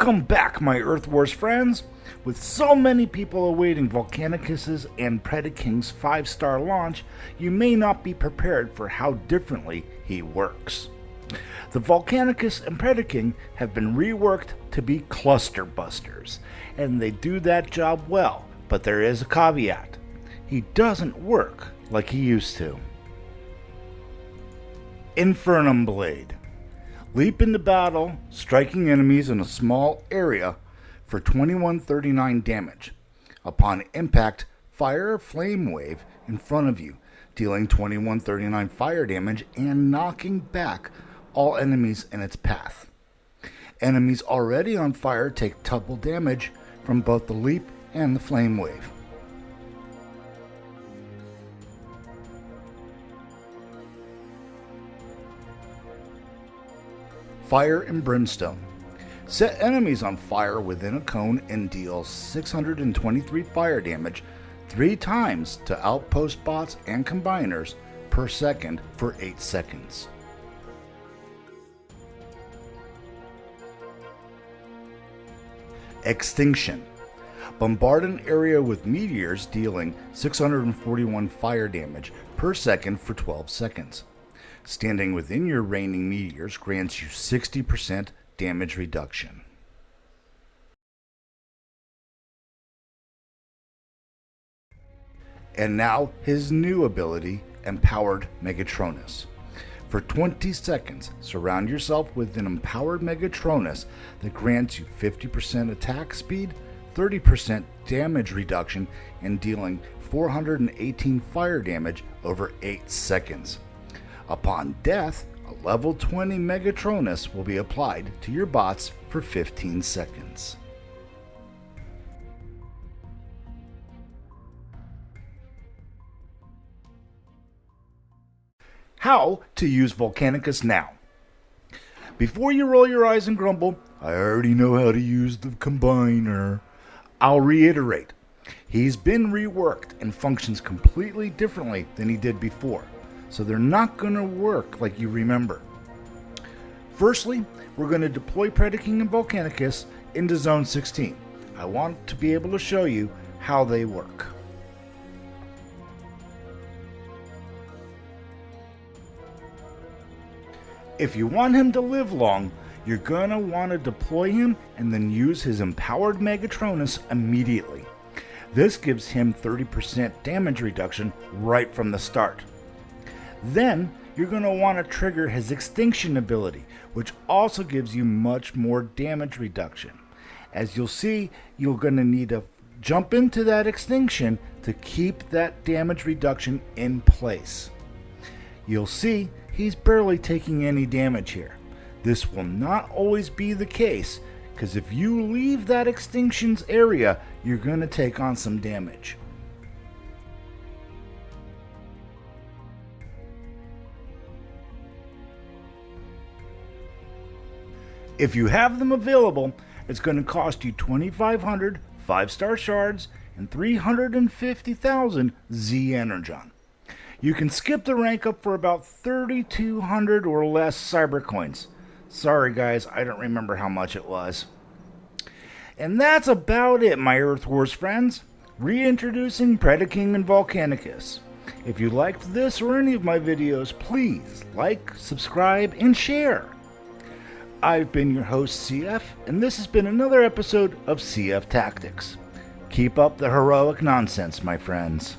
Welcome back, my Earth Wars friends! With so many people awaiting Volcanicus and Predaking's 5-star launch, you may not be prepared for how differently he works. The Volcanicus and Predaking have been reworked to be cluster busters, and they do that job well, but there is a caveat. He doesn't work like he used to. Infernum Blade. Leap into battle, striking enemies in a small area for 2139 damage. Upon impact, fire a flame wave in front of you, dealing 2139 fire damage and knocking back all enemies in its path. Enemies already on fire take double damage from both the leap and the flame wave. Fire and Brimstone. Set enemies on fire within a cone and deal 623 fire damage 3 times to outpost bots and combiners per second for 8 seconds. Extinction. Bombard an area with meteors dealing 641 fire damage per second for 12 seconds. Standing within your raining meteors grants you 60% damage reduction. And now his new ability, Empowered Megatronus. For 20 seconds, surround yourself with an Empowered Megatronus that grants you 50% attack speed, 30% damage reduction, and dealing 418 fire damage over 8 seconds. Upon death, a level 20 Megatronus will be applied to your bots for 15 seconds. How to use Volcanicus now. Before you roll your eyes and grumble, I already know how to use the combiner, I'll reiterate, he's been reworked and functions completely differently than he did before. So they're not going to work like you remember. Firstly, we're going to deploy Predaking and Volcanicus into Zone 16. I want to be able to show you how they work. If you want him to live long, you're going to want to deploy him and then use his Empowered Megatronus immediately. This gives him 30% damage reduction right from the start. Then you're going to want to trigger his Extinction ability, which also gives you much more damage reduction. As you'll see, you're going to need to jump into that Extinction to keep that damage reduction in place. You'll see he's barely taking any damage here. This will not always be the case, because if you leave that Extinction's area, you're going to take on some damage. If you have them available, it's going to cost you 2,500 5-star shards and 350,000 Z Energon. You can skip the rank up for about 3,200 or less cyber coins. Sorry guys, I don't remember how much it was. And that's about it, my Earth Wars friends. Reintroducing Predaking and Volcanicus. If you liked this or any of my videos, please like, subscribe, and share. I've been your host, CF, and this has been another episode of CFTactics. Keep up the heroic nonsense, my friends.